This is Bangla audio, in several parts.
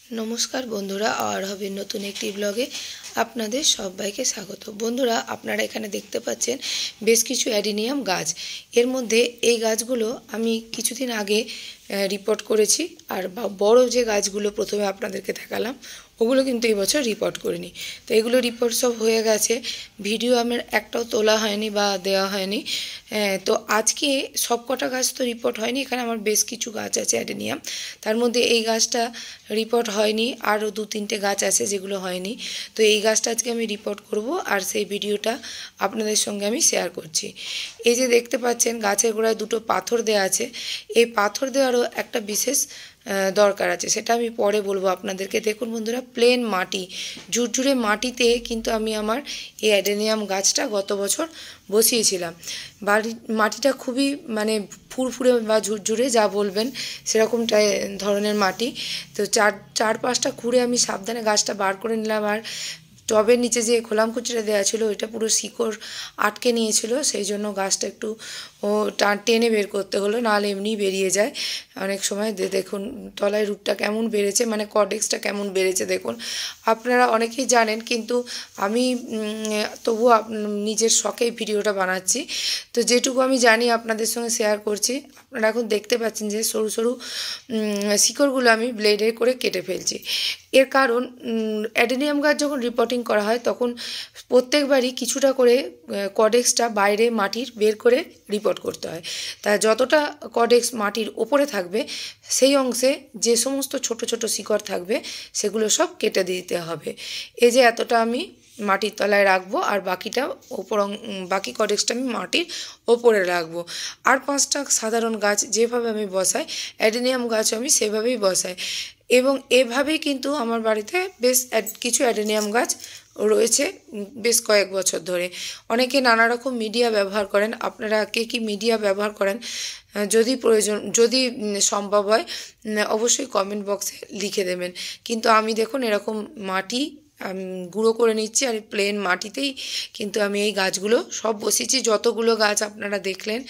নমস্কার বন্ধুরা, আর হবে নতুন একটি ব্লগে আপনাদের সবাইকে স্বাগত। বন্ধুরা, আপনারা এখানে দেখতে পাচ্ছেন বেশ কিছু অ্যাডিনিয়াম গাছ। এর মধ্যে এই গাছগুলো আমি কিছুদিন আগে রিপোর্ট করেছি, আর বড় যে গাছগুলো প্রথমে আপনাদেরকে দেখালাম ওগুলো কিন্তু এই বছর রিপোর্ট করিনি। তো এগুলো রিপোর্ট সব হয়ে গেছে, ভিডিও আমার একটাও তোলা হয়নি বা দেওয়া হয়নি। তো আজকে সব কটা গাছ তো রিপোর্ট হয়নি, এখানে আমার বেশ কিছু গাছ আছে অ্যাডেনিয়াম, তার মধ্যে এই গাছটা রিপোর্ট হয়নি, আরও 2-3টে গাছ আছে যেগুলো হয়নি। তো এই গাছটা আজকে আমি রিপোর্ট করব, আর সেই ভিডিওটা আপনাদের সঙ্গে আমি শেয়ার করছি। এই যে দেখতে পাচ্ছেন গাছের গোড়ায় দুটো পাথর দেওয়া আছে, এই পাথর দেওয়ারও একটা বিশেষ দরকার আছে, সেটা আমি পরে বলবো আপনাদেরকে। দেখুন বন্ধুরা, প্লেন মাটি, ঝুরঝুরে মাটিতে কিন্তু আমি আমার এই অ্যাডেনিয়াম গাছটা গত বছর বসিয়েছিলাম। মাটিটা খুবই ফুরফুরে বা ঝুরঝুরে যা বলবেন সেরকমটাই ধরনের মাটি। তো চার পাঁচটা খুঁড়ে আমি সাবধানে গাছটা বার করে নিলাম, আর টবের নিচে যে খোলামকুচিটা দেওয়া ছিল ওইটা পুরো শিকড় আটকে নিয়েছিল, সেই জন্য গাছটা একটু টেনে বের করতে হলো, নাহলে এমনি বেরিয়ে যায় অনেক সময়। দেখুন তলায় রুটটা কেমন বেড়েছে, কর্ডেক্সটা কেমন বেড়েছে দেখুন। আপনারা অনেকেই জানেন, কিন্তু আমি তবুও নিজের শখেই ভিডিওটা বানাচ্ছি। তো যেটুকু আমি জানি আপনাদের সঙ্গে শেয়ার করছি। আপনারা এখন দেখতে পাচ্ছেন যে সরু সরু শিকড়গুলো আমি ব্লেডে করে কেটে ফেলছি। এর কারণ অ্যাডেনিয়াম গাছ যখন রিপোর্টিং করা হয় তখন প্রত্যেকবারই কিছুটা করে কর্ডেক্সটা বাইরে মাটির বের করে রিপোর্ট করতে হয়। তা যতটা কর্ডেক্স মাটির ওপরে থাকবে সেই অংশে যে সমস্ত ছোট ছোট শিকড় থাকবে সেগুলো সব কেটে দিতে হবে। এই যে এতটা আমি মাটির তলায় রাখবো, আর বাকি কর্ডেক্সটা আমি মাটির ওপরে রাখবো। আর 5টা সাধারণ গাছ যেভাবে আমি বসাই, অ্যাডেনিয়াম গাছ আমি সেভাবেই বসাই, এবং এভাবেই কিন্তু আমার বাড়িতে বেশ কিছু অ্যাডেনিয়াম গাছ রয়েছে বেশ কয়েক বছর ধরে। অনেকে নানা রকম মিডিয়া ব্যবহার করেন, আপনারা কে কী মিডিয়া ব্যবহার করেন যদি সম্ভব হয় অবশ্যই কমেন্ট বক্সে লিখে দেবেন। কিন্তু আমি দেখুন এরকম মাটি গুঁড়ো করে নিচ্ছি, আর প্লেন মাটিতেই কিন্তু আমি এই গাছগুলো সব বসিয়েছি। যতগুলো গাছ আপনারা দেখলেন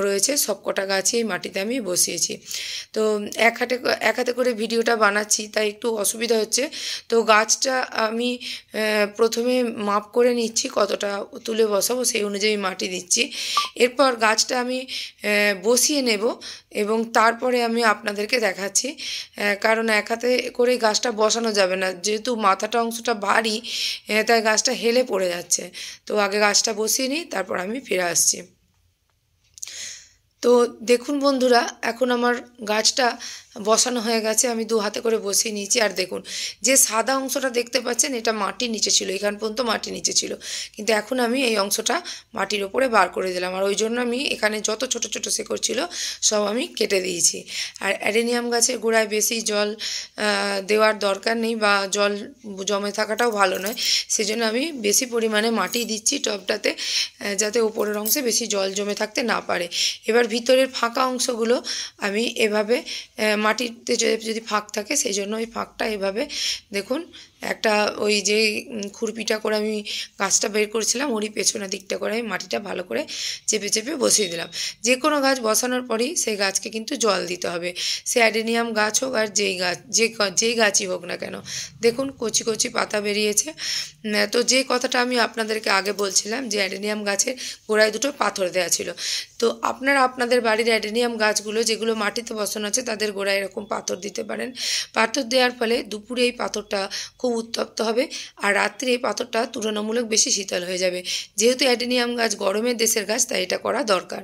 রয়েছে সব কটা গাছই এই মাটিতে আমি বসিয়েছি। তো এক হাতে করে ভিডিওটা বানাচ্ছি, তাই একটু অসুবিধা হচ্ছে। তো গাছটা আমি প্রথমে মাপ করে নিচ্ছি কতটা তুলে বসাবো, সেই অনুযায়ী মাটি দিচ্ছি। এরপর গাছটা আমি বসিয়ে নেব এবং তারপরে আমি আপনাদেরকে দেখাচ্ছি, কারণ এক হাতে করে গাছটা বসানো যাবে না, যেহেতু মাথাটা অংশটা ভারী, তাই গাছটা হেলে পড়ে যাচ্ছে। তো আগে গাছটা বসিয়ে নিই, তারপর আমি ফিরে আসছি। তো দেখুন বন্ধুরা, এখন আমার গাছটা বসানো হয়ে গেছে, আমি 2 হাতে করে বসিয়ে নিয়েছি। আর দেখুন যে সাদা অংশটা দেখতে পাচ্ছেন এটা মাটির নিচে ছিল, এখান পর্যন্ত মাটির নিচে ছিল, কিন্তু এখন আমি এই অংশটা মাটির ওপরে বার করে দিলাম, আর ওই জন্য আমি এখানে যত ছোট ছোট শিকড় ছিল সব আমি কেটে দিয়েছি। আর অ্যাডেনিয়াম গাছের গোড়ায় বেশি জল দেওয়ার দরকার নেই, বা জল জমে থাকাটাও ভালো নয়, সেজন্য আমি বেশি পরিমাণে মাটি দিচ্ছি টবটাতে, যাতে ওপরের অংশে বেশি জল জমে থাকতে না পারে। এবার ভিতরের ফাঁকা অংশগুলো আমি এভাবে মাটিতে যদি ফাঁক থাকে সেই জন্য ওই ফাঁকটা এভাবে দেখুন একটা ওই যে খুরপিটা করে আমি গাছটা বের করেছিলাম ওরই পেছনের দিকটা করে আমি মাটিটা ভালো করে চেপে চেপে বসিয়ে দিলাম। যে কোনো গাছ বসানোর পরেই সেই গাছকে কিন্তু জল দিতে হবে, সে অ্যাডেনিয়াম গাছ হোক আর যেই গাছই হোক না কেন। দেখুন কচি কচি পাতা বেরিয়েছে। তো যে কথাটা আমি আপনাদেরকে আগে বলছিলাম যে অ্যাডেনিয়াম গাছের গোড়ায় দুটো পাথর দেওয়া ছিল, তো আপনারা আপনাদের বাড়ির অ্যাডেনিয়াম গাছগুলো যেগুলো মাটিতে বসানো আছে তাদের গোড়ায় এরকম পাথর দিতে পারেন। পাথর দেওয়ার ফলে দুপুরে এই পাথরটা খুব উত্তপ্ত হবে, আর রাত্রে এই পাথরটা তুলনামূলক বেশি শীতল হয়ে যাবে। যেহেতু অ্যাডেনিয়াম গাছ গরমের দেশের গাছ, তাই এটা করা দরকার।